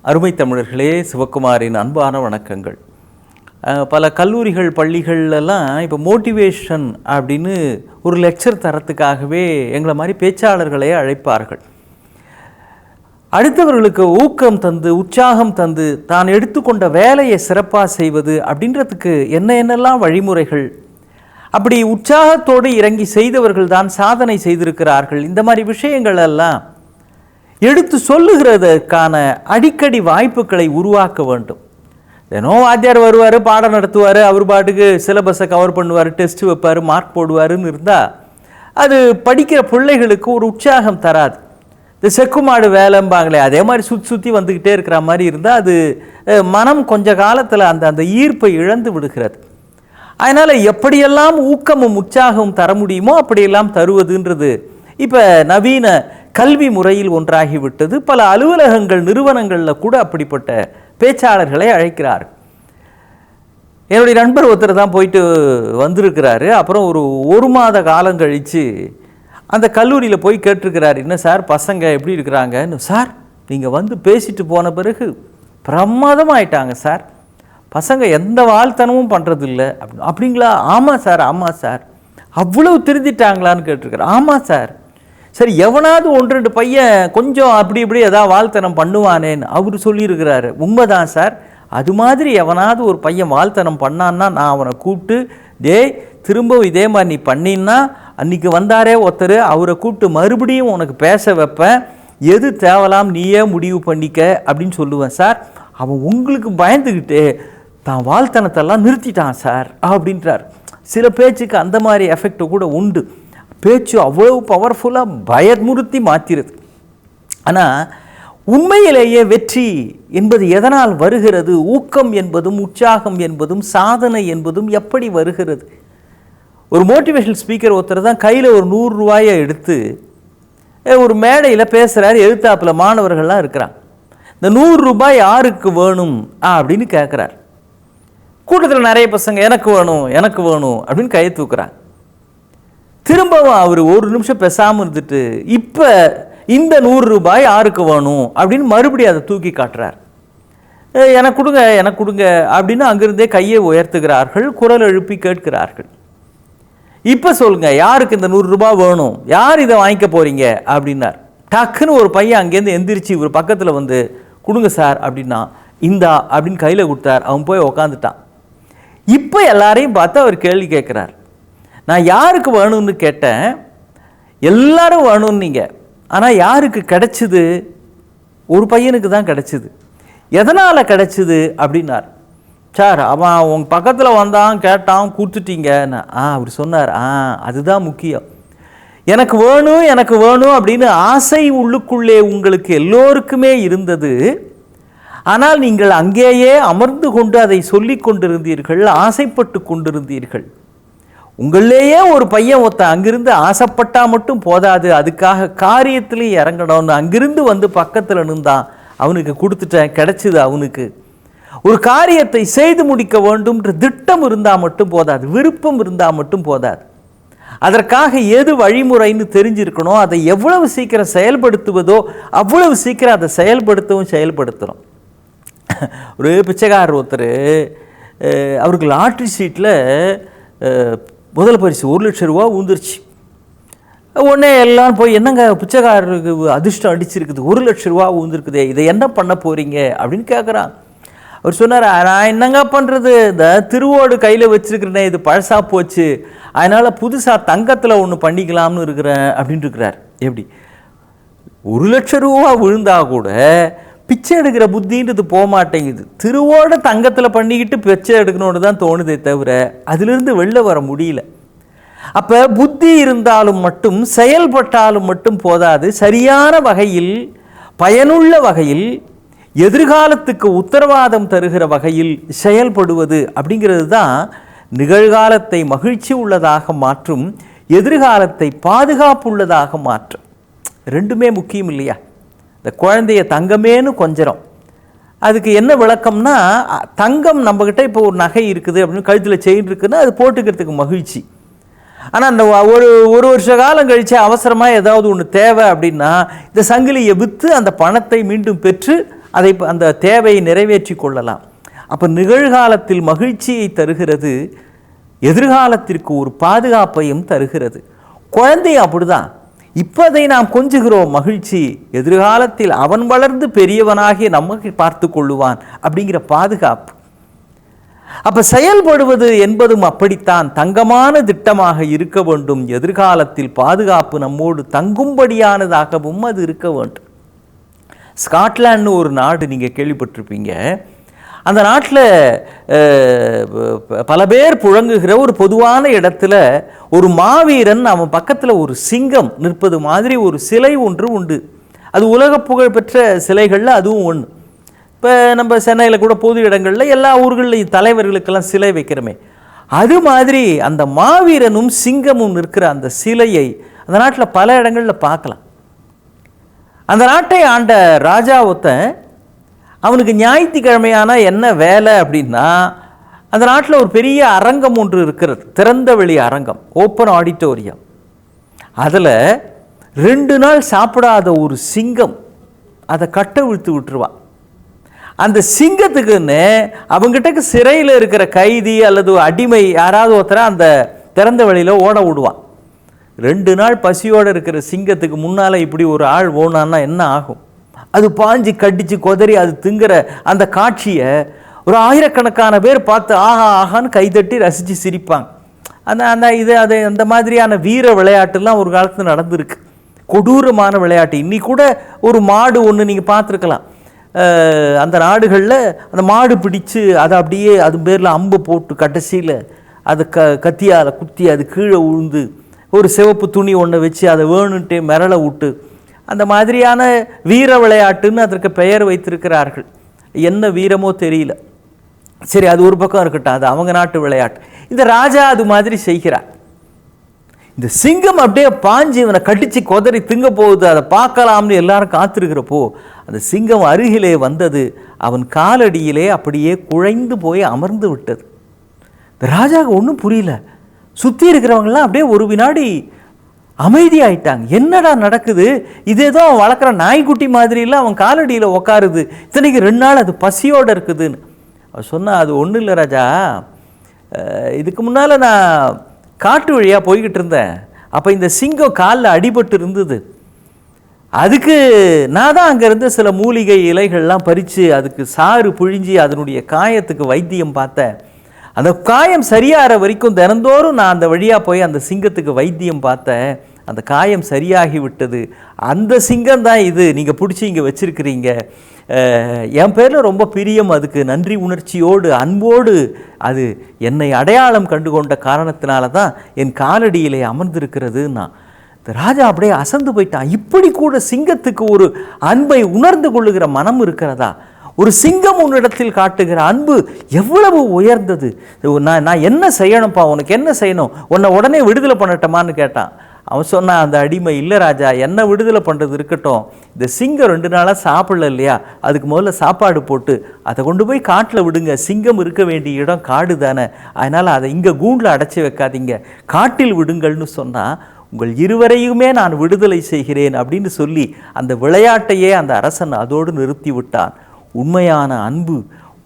அருமை தமிழர்களே, சிவகுமாரின் அன்பான வணக்கங்கள். பல கல்லூரிகள் பள்ளிகள்லாம் இப்போ மோட்டிவேஷன் அப்படின்னு ஒரு லெக்சர் தரத்துக்காகவே எங்களை மாதிரி பேச்சாளர்களே அழைப்பார்கள். அடுத்தவர்களுக்கு ஊக்கம் தந்து உற்சாகம் தந்து தான் எடுத்துக்கொண்ட வேலையை சிறப்பாக செய்வது அப்படின்றதுக்கு என்னென்னலாம் வழிமுறைகள், அப்படி உற்சாகத்தோடு இறங்கி செய்தவர்கள் தான் சாதனை செய்திருக்கிறார்கள். இந்த மாதிரி விஷயங்கள் எல்லாம் எடுத்து சொல்லுகிறதற்கான அடிக்கடி வாய்ப்புகளை உருவாக்க வேண்டும். தினம் வாத்தியார் வருவார், பாடம் நடத்துவார், அவர் பாட்டுக்கு சிலபஸை கவர் பண்ணுவார், டெஸ்ட் வைப்பார், மார்க் போடுவாருன்னு இருந்தால் அது படிக்கிற பிள்ளைகளுக்கு ஒரு உற்சாகம் தராது. இந்த செக்குமாடு வேலைம்பாங்களே, அதே மாதிரி சுற்றி வந்துக்கிட்டே இருக்கிற மாதிரி இருந்தால் அது மனம் கொஞ்ச காலத்தில் அந்த ஈர்ப்பை இழந்து விடுகிறது. அதனால் எப்படியெல்லாம் ஊக்கமும் உற்சாகமும் தர முடியுமோ அப்படியெல்லாம் தருவதுன்றது இப்போ நவீன கல்வி முறையில் ஒன்றாகிவிட்டது. பல அலுவலகங்கள் நிறுவனங்களில் கூட அப்படிப்பட்ட பேச்சாளர்களை அழைக்கிறார். என்னுடைய நண்பர் ஒருத்தர் தான் போயிட்டு வந்திருக்கிறாரு. அப்புறம் ஒரு மாத காலம் கழித்து அந்த கல்லூரியில் போய் கேட்டிருக்கிறார், என்ன சார் பசங்க எப்படி இருக்கிறாங்கன்னு. சார் நீங்கள் வந்து பேசிட்டு போன பிறகு பிரமாதமாயிட்டாங்க சார், பசங்க எந்த வாழ்த்தனமும் பண்ணுறதில்ல அப்படின்னு. அப்படிங்களா? ஆமாம் சார், ஆமாம் சார். அவ்வளவு திருந்திட்டாங்களான்னு கேட்டிருக்கிறார். ஆமாம் சார். சரி, எவனாவது 1-2 பையன் கொஞ்சம் அப்படி இப்படி ஏதாவது வாழ்த்தனம் பண்ணுவானேன்னு அவர் சொல்லியிருக்கிறாரு. உண்மைதான் சார், அது மாதிரி எவனாவது ஒரு பையன் வாழ்த்தனம் பண்ணான்னா நான் அவனை கூப்பிட்டு, டேய் திரும்ப இதே மாதிரி நீ பண்ணின்னா அன்றைக்கி வந்தாரே ஒருத்தர், அவரை கூப்பிட்டு மறுபடியும் உனக்கு பேச வைப்பேன், எது தேவலாம் நீயே முடிவு பண்ணிக்க அப்படின்னு சொல்லுவேன் சார். அவன் உங்களுக்கு பயந்துக்கிட்டு தான் வாழ்த்தனத்தெல்லாம் நிறுத்திட்டான் சார் அப்படின்றார். சில பேச்சுக்கு அந்த மாதிரி எஃபெக்ட் கூட உண்டு. பேச்சு அவ்வளவு பவர்ஃபுல்லாக பயமுறுத்தி மாற்றிடுது. ஆனால் உண்மையிலேயே வெற்றி என்பது எதனால் வருகிறது? ஊக்கம் என்பதும் உற்சாகம் என்பதும் சாதனை என்பதும் எப்படி வருகிறது? ஒரு மோட்டிவேஷனல் ஸ்பீக்கர் ஒருத்தர் தான் கையில் ஒரு 100 ரூபாயை எடுத்து ஒரு மேடையில் பேசுகிறார். எழுத்தாப்பில் மாணவர்கள்லாம் இருக்கிறாங்க. இந்த 100 ரூபாய் யாருக்கு வேணும் அப்படின்னு கேட்குறார். கூட்டத்தில் நிறைய பசங்க எனக்கு வேணும் எனக்கு வேணும் அப்படின்னு கையை தூக்குறாங்க. திரும்பவும் அவர் ஒரு நிமிஷம் பேசாமல் இருந்துட்டு, இப்போ இந்த 100 ரூபாய் யாருக்கு வேணும் அப்படின்னு மறுபடியும் அதை தூக்கி காட்டுறார். எனக்கு கொடுங்க எனக்கு கொடுங்க அப்படின்னு அங்கிருந்தே கையை உயர்த்துகிறார்கள், குரல் எழுப்பி கேட்கிறார்கள். இப்போ சொல்லுங்க, யாருக்கு இந்த 100 ரூபாய் வேணும், யார் இதை வாங்கிக்க போறீங்க அப்படின்னார். டக்குன்னு ஒரு பையன் அங்கேருந்து எந்திரிச்சு இவர் பக்கத்தில் வந்து கொடுங்க சார் அப்படின்னா, இந்தா அப்படின்னு கையில் கொடுத்தார். அவன் போய் உக்காந்துட்டான். இப்போ எல்லாரையும் பார்த்து அவர் கேள்வி கேட்குறார். நான் யாருக்கு வேணும்னு கேட்டேன், எல்லாரும் வேணும்னு நீங்கள், ஆனால் யாருக்கு கிடைச்சிது? ஒரு பையனுக்கு தான் கிடைச்சிது. எதனால் கிடைச்சிது அப்படின்னார். சார் அவன் உங்கள் பக்கத்தில் வந்தான், கேட்டான், கொடுத்துட்டீங்கன்னு. அவர் சொன்னார், அதுதான் முக்கியம். எனக்கு வேணும் எனக்கு வேணும் அப்படின்னு ஆசை உள்ளுக்குள்ளே உங்களுக்கு எல்லோருக்குமே இருந்தது. ஆனால் நீங்கள் அங்கேயே அமர்ந்து கொண்டு அதை சொல்லி கொண்டிருந்தீர்கள், ஆசைப்பட்டு கொண்டிருந்தீர்கள். உங்களேயே ஒரு பையன் ஒருத்தன் அங்கிருந்து ஆசைப்பட்டா மட்டும் போதாது, அதுக்காக காரியத்திலையும் இறங்கணும்னு அங்கிருந்து வந்து பக்கத்தில் நின்றான். அவனுக்கு கொடுத்துட்டேன், கிடைச்சிது. அவனுக்கு ஒரு காரியத்தை செய்து முடிக்க வேண்டும்ன்ற திட்டம் இருந்தால் மட்டும் போதாது, விருப்பம் இருந்தால் மட்டும் போதாது. அதற்காக எது வழிமுறைன்னு தெரிஞ்சிருக்கணும். அதை எவ்வளவு சீக்கிரம் செயல்படுத்துவதோ அவ்வளவு சீக்கிரம் அதை செயல்படுத்தணும். ஒரு பிச்சைக்காரர் ஒருத்தர், அவருக்கு லாட்ரி சீட்டில் முதல் பரிசு 1 லட்சம் ரூபா ஊந்துருச்சு. உடனே எல்லாம் போய், என்னங்க பிச்சைக்காரருக்கு அதிர்ஷ்டம் அடிச்சிருக்குது, 1 லட்சம் ரூபா ஊந்துருக்குதே, இதை என்ன பண்ண போகிறீங்க அப்படின்னு கேட்குறான். அவர் சொன்னார், நான் என்னங்க பண்ணுறது, இந்த திருவோடு கையில் வச்சுருக்கிறேனே, இது பழசாக போச்சு, அதனால் புதுசாக தங்கத்தில் ஒன்று பண்ணிக்கலாம்னு இருக்கிறேன் அப்படின்னு இருக்கிறார். எப்படி 1 லட்சம் ரூபா விழுந்தா கூட பிச்சை எடுக்கிற புத்தின்றது போக மாட்டேங்குது. திருவோட தங்கத்தில் பண்ணிக்கிட்டு பிச்சை எடுக்கணும்னு தான் தோணுதே தவிர அதிலிருந்து வெளில வர முடியல. அப்போ புத்தி இருந்தாலும் மட்டும் செயல்பட்டாலும் மட்டும் போதாது, சரியான வகையில் பயனுள்ள வகையில் எதிர்காலத்துக்கு உத்தரவாதம் தருகிற வகையில் செயல்படுவது அப்படிங்கிறது தான் நிகழ்காலத்தை மகிழ்ச்சி உள்ளதாக மாற்றும், எதிர்காலத்தை பாதுகாப்புள்ளதாக மாற்றும். ரெண்டுமே முக்கியம் இல்லையா? இந்த குழந்தைய தங்கமேனு கொஞ்சம், அதுக்கு என்ன விளக்கம்னா, தங்கம் நம்மக்கிட்ட இப்போ ஒரு நகை இருக்குது அப்படின்னு, கழுத்தில் செயின் இருக்குதுன்னா அது போட்டுக்கிறதுக்கு மகிழ்ச்சி. ஆனால் அந்த ஒரு வருஷ காலம் கழித்து அவசரமாக ஏதாவது ஒன்று தேவை அப்படின்னா இந்த சங்கிலியை விற்று அந்த பணத்தை மீண்டும் பெற்று அதை அந்த தேவையை நிறைவேற்றி கொள்ளலாம். அப்போ நிகழ்காலத்தில் மகிழ்ச்சியை தருகிறது, எதிர்காலத்திற்கு ஒரு பாதுகாப்பையும் தருகிறது. குழந்தை அப்படிதான். இப்போதை நாம் கொஞ்சுகிறோம் மகிழ்ச்சி, எதிர்காலத்தில் அவன் வளர்ந்து பெரியவனாகி நமக்கு பார்த்து கொள்ளுவான் அப்படிங்கிற பாதுகாப்பு. அப்ப செயல்படுவது என்பதும் அப்படித்தான். தங்கமான திட்டமாக இருக்க வேண்டும். எதிர்காலத்தில் பாதுகாப்பு நம்மோடு தங்கும்படியானதாகவும் அது இருக்க வேண்டும். ஸ்காட்லாந்து ஒரு நாடு நீங்கள் கேள்விப்பட்டிருப்பீங்க. அந்த நாட்டில் பல பேர் புழங்குகிற ஒரு பொதுவான இடத்துல ஒரு மாவீரன் அவன் பக்கத்தில் ஒரு சிங்கம் நிற்பது மாதிரி ஒரு சிலை ஒன்று உண்டு. அது உலக புகழ் பெற்ற சிலைகளில் அதுவும் ஒன்று. இப்போ நம்ம சென்னையில் கூட பொது இடங்களில் எல்லா ஊர்களையும் தலைவர்களுக்கெல்லாம் சிலை வைக்கிறோமே, அது மாதிரி அந்த மாவீரனும் சிங்கமும் நிற்கிற அந்த சிலையை அந்த நாட்டில் பல இடங்களில் பார்க்கலாம். அந்த நாட்டை ஆண்ட ராஜா ஒருத்தன், அவனுக்கு ஞாயிற்றுக்கிழமையான என்ன வேலை அப்படின்னா, அந்த நாட்டில் ஒரு பெரிய அரங்கம் ஒன்று இருக்கிறது, திறந்த வெளி அரங்கம், ஓப்பன் ஆடிட்டோரியம். அதில் 2 நாள் சாப்பிடாத ஒரு சிங்கம் அதை கட்ட விழுத்து விட்டுருவான். அந்த சிங்கத்துக்குன்னு அவங்ககிட்ட சிறையில் இருக்கிற கைதி அல்லது அடிமை யாராவது ஒருத்தர அந்த திறந்த வெளியில் ஓட விடுவான். 2 நாள் பசியோடு இருக்கிற சிங்கத்துக்கு முன்னால் இப்படி ஒரு ஆள் ஓனான்னா என்ன ஆகும்? அது பாஞ்சு கடிச்சு கொதறி அது திங்குற அந்த காட்சியை ஒரு ஆயிரக்கணக்கான பேர் பார்த்து ஆஹா ஆகான்னு கைதட்டி ரசித்து சிரிப்பாங்க. அந்த மாதிரியான வீர விளையாட்டுலாம் ஒரு காலத்தில் நடந்திருக்கு. கொடூரமான விளையாட்டு. இன்னி கூட ஒரு மாடு ஒன்று நீங்கள் பார்த்துருக்கலாம். அந்த நாடுகளில் அந்த மாடு பிடிச்சு அதை அப்படியே அது பேரில் அம்பு போட்டு கடைசியில் அது கத்தியால் குத்தி அது கீழே உழுந்து ஒரு சிவப்பு துணி ஒன்றை வச்சு அதை வேணுன்ட்டே மிரள விட்டு, அந்த மாதிரியான வீர விளையாட்டுன்னு அதற்கு பெயர் வைத்திருக்கிறார்கள். என்ன வீரமோ தெரியல. சரி, அது ஒரு பக்கம் இருக்கட்டும், அது அவங்க நாட்டு விளையாட்டு. இந்த ராஜா அது மாதிரி செய்கிறார். இந்த சிங்கம் அப்படியே பாஞ்சு இவனை கடிச்சு கொதறி திங்க போகுது, அதை பார்க்கலாம்னு எல்லாரும் காத்திருக்கிறப்போ அந்த சிங்கம் அருகிலே வந்தது. அவன் காலடியிலே அப்படியே குழைந்து போய் அமர்ந்து விட்டது. இந்த ராஜாவுக்கு ஒன்றும் புரியல. சுற்றி இருக்கிறவங்களாம் அப்படியே ஒரு வினாடி அமைதியாயிட்டாங்க. என்னடா நடக்குது? இது ஏதோ அவன் வளர்க்குற நாய்க்குட்டி மாதிரிலாம் அவன் காலடியில் உக்காருது, இத்தனைக்கு 2 நாள் அது பசியோடு இருக்குதுன்னு. அவன் சொன்னால், அது ஒன்றும் இல்லை ராஜா, இதுக்கு முன்னால் நான் காட்டு வழியாக போய்கிட்டு இருந்தேன். அப்போ இந்த சிங்கம் காலில் அடிபட்டு இருந்தது. அதுக்கு நான் தான் அங்கேருந்து சில மூலிகை இலைகள்லாம் பறித்து அதுக்கு சாறு புழிஞ்சி அதனுடைய காயத்துக்கு வைத்தியம் பார்த்தேன். அந்த காயம் சரியாகிற வரைக்கும் தினந்தோறும் நான் அந்த வழியாக போய் அந்த சிங்கத்துக்கு வைத்தியம் பார்த்தேன். அந்த காயம் சரியாகி விட்டது. அந்த சிங்கம் தான் இது நீங்கள் பிடிச்சி இங்கே வச்சுருக்கிறீங்க. என் பேரில் ரொம்ப பிரியம், அதுக்கு நன்றி உணர்ச்சியோடு அன்போடு அது என்னை அடையாளம் கண்டு கொண்ட காரணத்தினால தான் என் காலடியிலே அமர்ந்திருக்கிறதுன்னா. இந்த ராஜா அப்படியே அசந்து போயிட்டான். இப்படி கூட சிங்கத்துக்கு ஒரு அன்பை உணர்ந்து கொள்ளுகிற மனம் இருக்கிறதா? ஒரு சிங்கம் உன்னிடத்தில் காட்டுகிற அன்பு எவ்வளவு உயர்ந்தது! நான் என்ன செய்யணும்ப்பா, உனக்கு என்ன செய்யணும், உன்னை உடனே விடுதலை பண்ணட்டமான்னு கேட்டான். அவன் சொன்னான், அந்த அடிமை, இல்லை ராஜா, என்ன விடுதலை பண்ணுறது இருக்கட்டும், இந்த சிங்கம் 2 நாளாக சாப்பிடல இல்லையா, அதுக்கு முதல்ல சாப்பாடு போட்டு அதை கொண்டு போய் காட்டில் விடுங்க. சிங்கம் இருக்க வேண்டிய இடம் காடு தானே, அதனால் அதை இங்கே கூண்டில் அடைச்சி வைக்காதீங்க, காட்டில் விடுங்கள்னு சொன்னால், உங்கள் இருவரையுமே நான் விடுதலை செய்கிறேன் அப்படின்னு சொல்லி அந்த விளையாட்டையே அந்த அரசன் அதோடு நிறுத்தி விட்டான். உண்மையான அன்பு,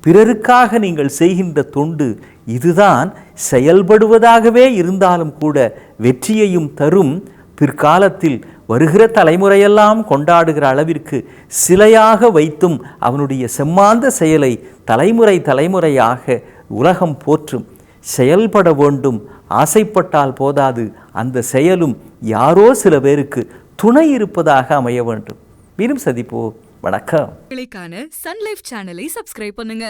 பிறருக்காக நீங்கள் செய்கின்ற தொண்டு, இதுதான் செயல்படுவதாகவே இருந்தாலும் கூட வெற்றியையும் தரும். பிற்காலத்தில் வருகிற தலைமுறையெல்லாம் கொண்டாடுகிற அளவிற்கு சிலையாக வைத்தும் அவனுடைய செம்மாந்த செயலை தலைமுறை தலைமுறையாக உலகம் போற்றும். செயல்பட வேண்டும், ஆசைப்பட்டால் போதாது, அந்த செயலும் யாரோ சில பேருக்கு துணை இருப்பதாக அமைய வேண்டும். மீண்டும் சந்திப்போம். வணக்கம். சன் லைஃப் சேனலை சப்ஸ்கிரைப் பண்ணுங்க.